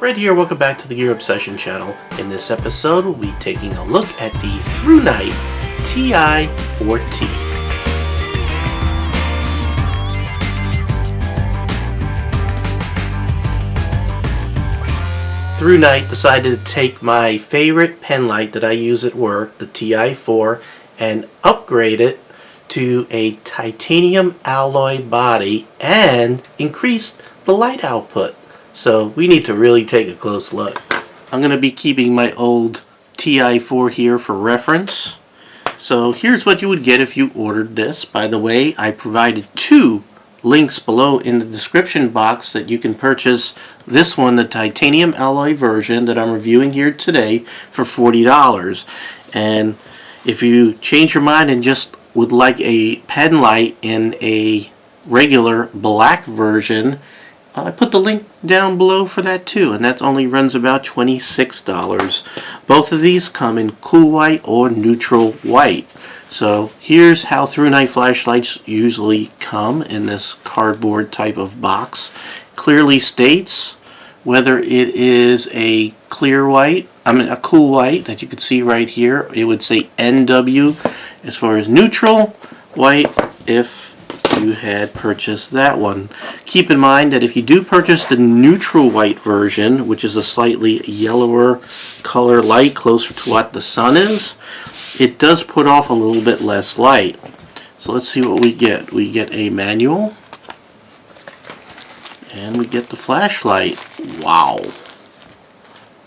Fred here, welcome back to the Gear Obsession channel. In this episode, we'll be taking a look at the ThruNite Ti4T. ThruNite decided to take my favorite pen light that I use at work, the Ti4, and upgrade it to a titanium alloy body and increase the light output. So we need to really take a close look. I'm going to be keeping my old Ti4 here for reference. So here's what you would get if you ordered this. By the way, I provided two links below in the description box that you can purchase this one, the titanium alloy version that I'm reviewing here today, for $40. And if you change your mind and just would like a pen light in a regular black version, I put the link down below for that too, and that only runs about $26. Both of these come in cool white or neutral white. So here's how ThruNite flashlights usually come in this cardboard type of box. Clearly states whether it is a clear white, a cool white that you can see right here. It would say NW as far as neutral white if you had purchased that one. Keep in mind that if you do purchase the neutral white version, which is a slightly yellower color light closer to what the sun is, it does put off a little bit less light. So let's see what we get. We get a manual and we get the flashlight. Wow,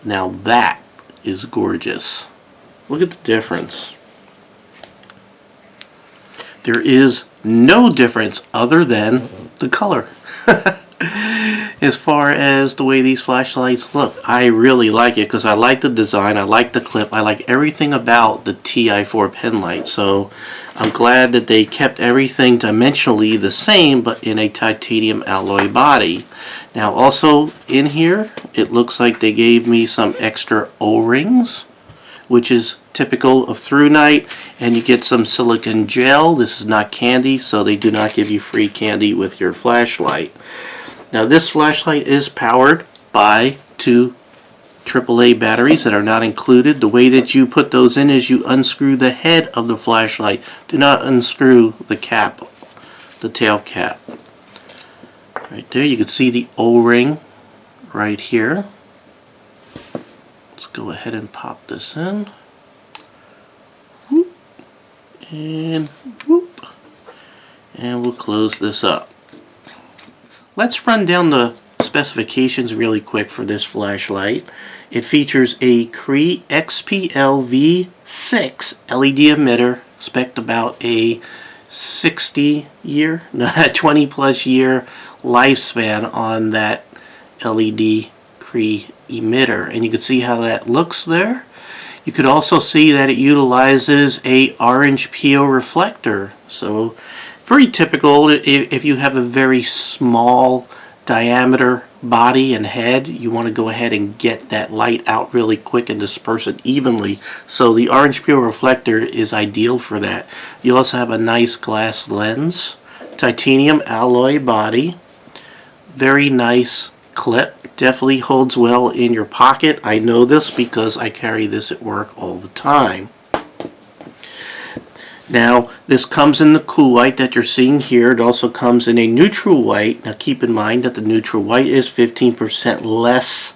now that is gorgeous. Look at the difference. There is no difference other than the color. As far as the way these flashlights look, I really like it because I like the design, I like the clip, I like everything about the Ti4 pen light. So I'm glad that they kept everything dimensionally the same but in a titanium alloy body. Now also in here, it looks like they gave me some extra O-rings, which is typical of ThruNite, and you get some silicone gel. This is not candy, so they do not give you free candy with your flashlight. Now this flashlight is powered by two AAA batteries that are not included. The way that you put those in is you unscrew the head of the flashlight. Do not unscrew the cap, the tail cap. Right there, you can see the O-ring right here. Let's go ahead and pop this in. Whoop. And whoop. And we'll close this up. Let's run down the specifications really quick for this flashlight. It features a CREE XP-L V6 LED emitter. Expect about a 20 plus year lifespan on that LED CREE emitter, and you can see how that looks there. You could also see that it utilizes a orange peel reflector, so very typical. If you have a very small diameter body and head, you want to go ahead and get that light out really quick and disperse it evenly, so the orange peel reflector is ideal for that. You also have a nice glass lens, titanium alloy body, very nice clip. Definitely holds well in your pocket. I know this because I carry this at work all the time. Now this comes in the cool white that you're seeing here. It also comes in a neutral white. Now keep in mind that the neutral white is 15% less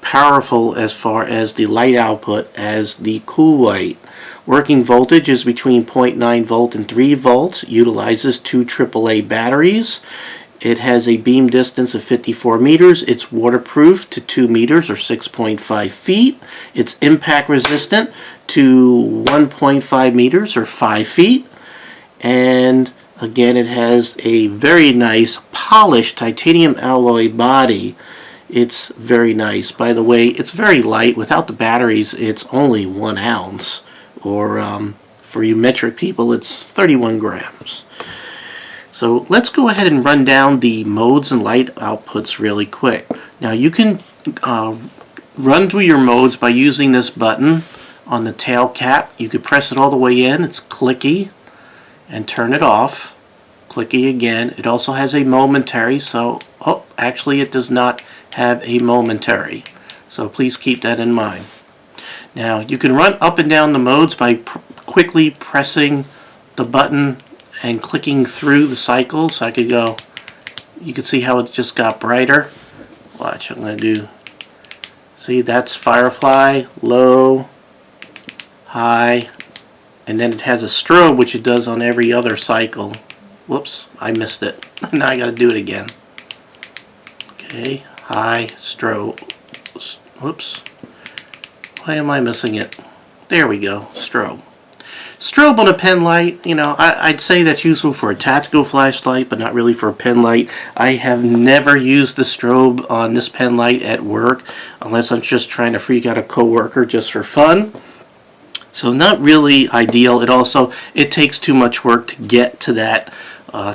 powerful as far as the light output as the cool white. Working voltage is between 0.9 volt and 3 volts. Utilizes two AAA batteries. It has a beam distance of 54 meters. It's waterproof to 2 meters or 6.5 feet. It's impact resistant to 1.5 meters or 5 feet. And again, it has a very nice polished titanium alloy body. It's very nice. By the way, it's very light. Without the batteries, it's only 1 ounce. Or for you metric people, it's 31 grams. So let's go ahead and run down the modes and light outputs really quick. Now you can run through your modes by using this button on the tail cap. You could press it all the way in. It's clicky, and turn it off. Clicky again. It also has a momentary, so actually it does not have a momentary. So please keep that in mind. Now you can run up and down the modes by quickly pressing the button and clicking through the cycles. So I could go, you can see how it just got brighter. Watch, I'm going to do, see, that's Firefly, low, high, and then it has a strobe, which it does on every other cycle. Whoops, I missed it. Now I got to do it again. Okay, high, strobe. Whoops. Why am I missing it? There we go, strobe. Strobe on a pen light, you know, I'd say that's useful for a tactical flashlight, but not really for a pen light. I have never used the strobe on this pen light at work, unless I'm just trying to freak out a coworker just for fun. So not really ideal. It takes too much work to get to that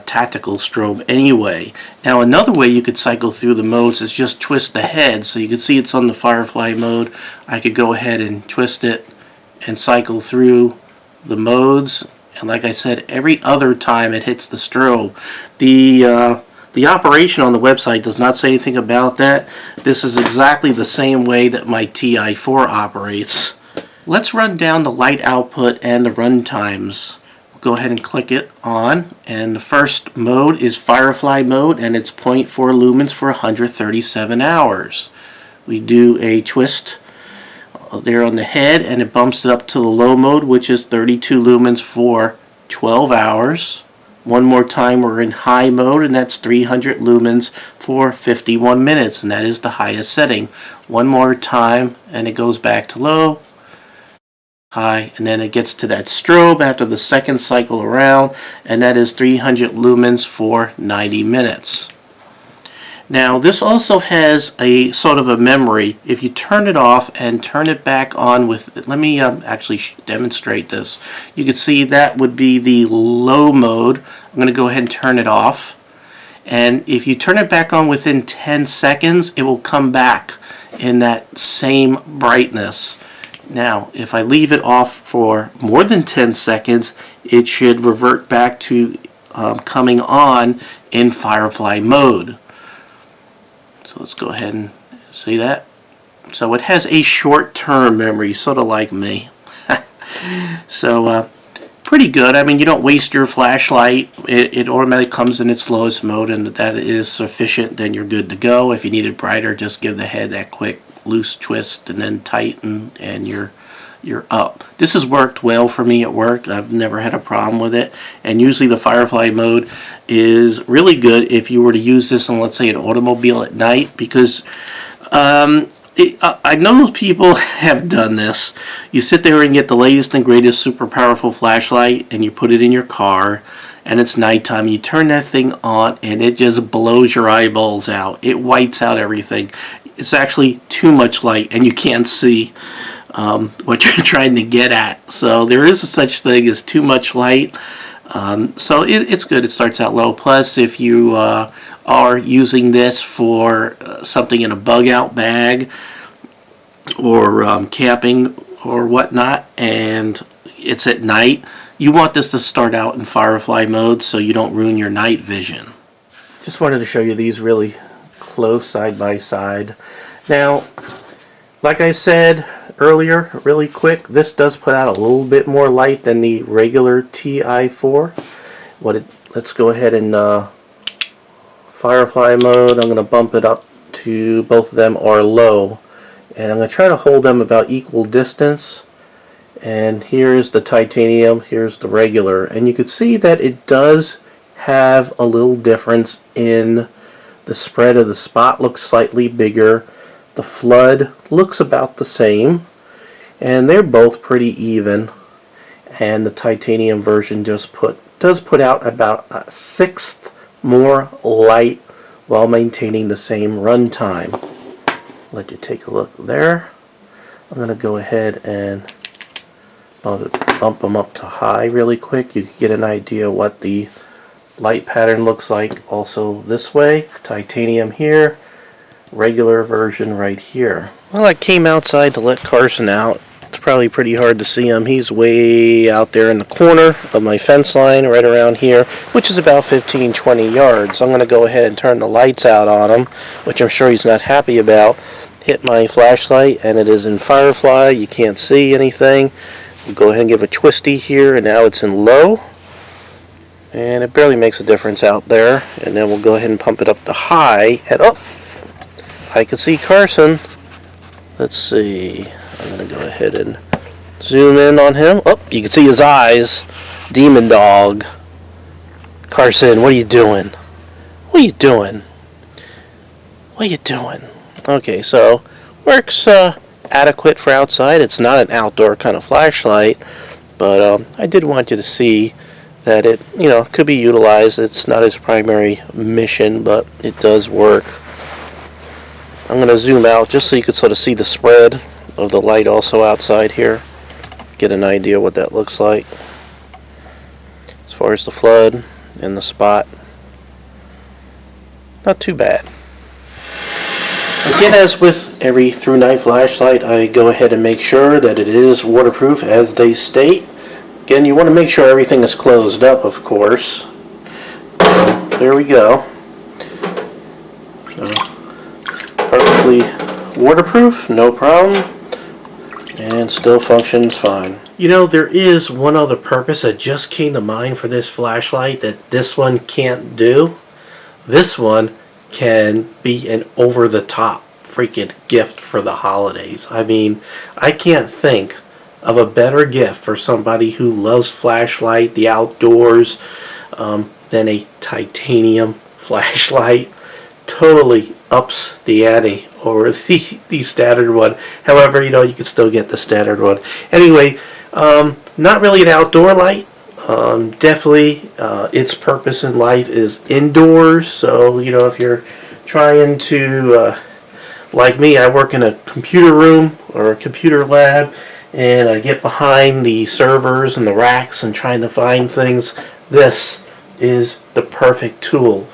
tactical strobe anyway. Now another way you could cycle through the modes is just twist the head. So you can see it's on the Firefly mode. I could go ahead and twist it and cycle through the modes, and like I said, every other time it hits the strobe. The operation on the website does not say anything about that. This is exactly the same way that my Ti4 operates. Let's run down the light output and the run times. We'll go ahead and click it on, and the first mode is Firefly mode, and it's 0.4 lumens for 137 hours. We do a twist there on the head, and it bumps it up to the low mode, which is 32 lumens for 12 hours. One more time, we're in high mode, and that's 300 lumens for 51 minutes, and that is the highest setting. One more time, and it goes back to low, high, and then it gets to that strobe after the second cycle around, and that is 300 lumens for 90 minutes. Now this also has a sort of a memory. If you turn it off and turn it back on with, let me actually demonstrate this. You can see that would be the low mode. I'm going to go ahead and turn it off. And if you turn it back on within 10 seconds, it will come back in that same brightness. Now, if I leave it off for more than 10 seconds, it should revert back to coming on in Firefly mode. So let's go ahead and see that. So it has a short-term memory, sort of like me. So pretty good. I mean, you don't waste your flashlight. It automatically comes in its lowest mode, and that is sufficient. Then you're good to go. If you need it brighter, just give the head that quick loose twist and then tighten, and you're up. This has worked well for me at work. I've never had a problem with it, and usually the Firefly mode is really good if you were to use this on, let's say, an automobile at night, because I know people have done this. You sit there and get the latest and greatest super powerful flashlight, and you put it in your car, and it's nighttime. You turn that thing on, and it just blows your eyeballs out. It whites out everything. It's actually too much light, and you can't see what you're trying to get at. So there is a such thing as too much light. So it's good. It starts out low. Plus, if you are using this for something in a bug out bag or camping or whatnot, and it's at night, you want this to start out in Firefly mode so you don't ruin your night vision. Just wanted to show you these really close side by side. Now, like I said earlier, really quick, this does put out a little bit more light than the regular Ti4. Let's go ahead and Firefly mode. I'm going to bump it up to, both of them are low, and I'm going to try to hold them about equal distance. And here's the titanium, here's the regular, and you can see that it does have a little difference in the spread of the spot. Looks slightly bigger. The flood looks about the same, and they're both pretty even. And the titanium version does put out about a sixth more light while maintaining the same runtime. Let you take a look there. I'm going to go ahead and bump them up to high really quick. You can get an idea what the light pattern looks like. Also this way, titanium here, regular version right here. Well, I came outside to let Carson out. It's probably pretty hard to see him. He's way out there in the corner of my fence line right around here, which is about 15-20 yards. I'm going to go ahead and turn the lights out on him, which I'm sure he's not happy about. hit my flashlight, and it is in Firefly. You can't see anything. We'll go ahead and give a twisty here, and now it's in low. And it barely makes a difference out there. And then we'll go ahead and pump it up to high. And oh, I can see Carson. Let's see. I'm going to go ahead and zoom in on him. Oh, you can see his eyes. Demon dog. Carson, what are you doing? What are you doing? What are you doing? Okay, so works adequate for outside. It's not an outdoor kind of flashlight, but I did want you to see that it, could be utilized. It's not its primary mission, but it does work. I'm going to zoom out just so you can sort of see the spread of the light also outside here. Get an idea what that looks like as far as the flood and the spot. Not too bad. Again, as with every ThruNite flashlight, I go ahead and make sure that it is waterproof as they state. Again, you want to make sure everything is closed up, of course. There we go. So, perfectly waterproof, no problem, and still functions fine. There is one other purpose that just came to mind for this flashlight that this one can't do. This one can be an over-the-top freaking gift for the holidays. I mean, I can't think of a better gift for somebody who loves flashlight, the outdoors, than a titanium flashlight. Totally ups the ante over the standard one. However, you can still get the standard one. Anyway, not really an outdoor light. Definitely its purpose in life is indoors. So, if you're trying to, like me, I work in a computer room or a computer lab, and I get behind the servers and the racks and trying to find things. This is the perfect tool.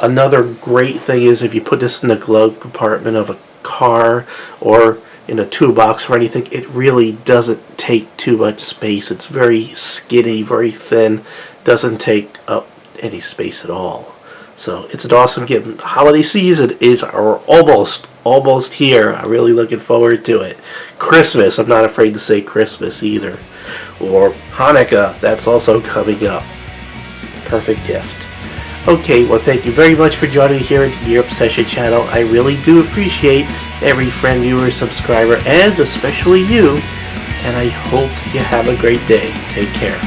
Another great thing is if you put this in the glove compartment of a car or in a toolbox or anything, it really doesn't take too much space. It's very skinny, very thin, doesn't take up any space at all. So it's an awesome gift. Holiday season is almost here. I'm really looking forward to it. Christmas, I'm not afraid to say Christmas either. Or Hanukkah, that's also coming up. Perfect gift. Okay, well, thank you very much for joining me here at the Gear Obsession channel. I really do appreciate every friend, viewer, subscriber, and especially you. And I hope you have a great day. Take care.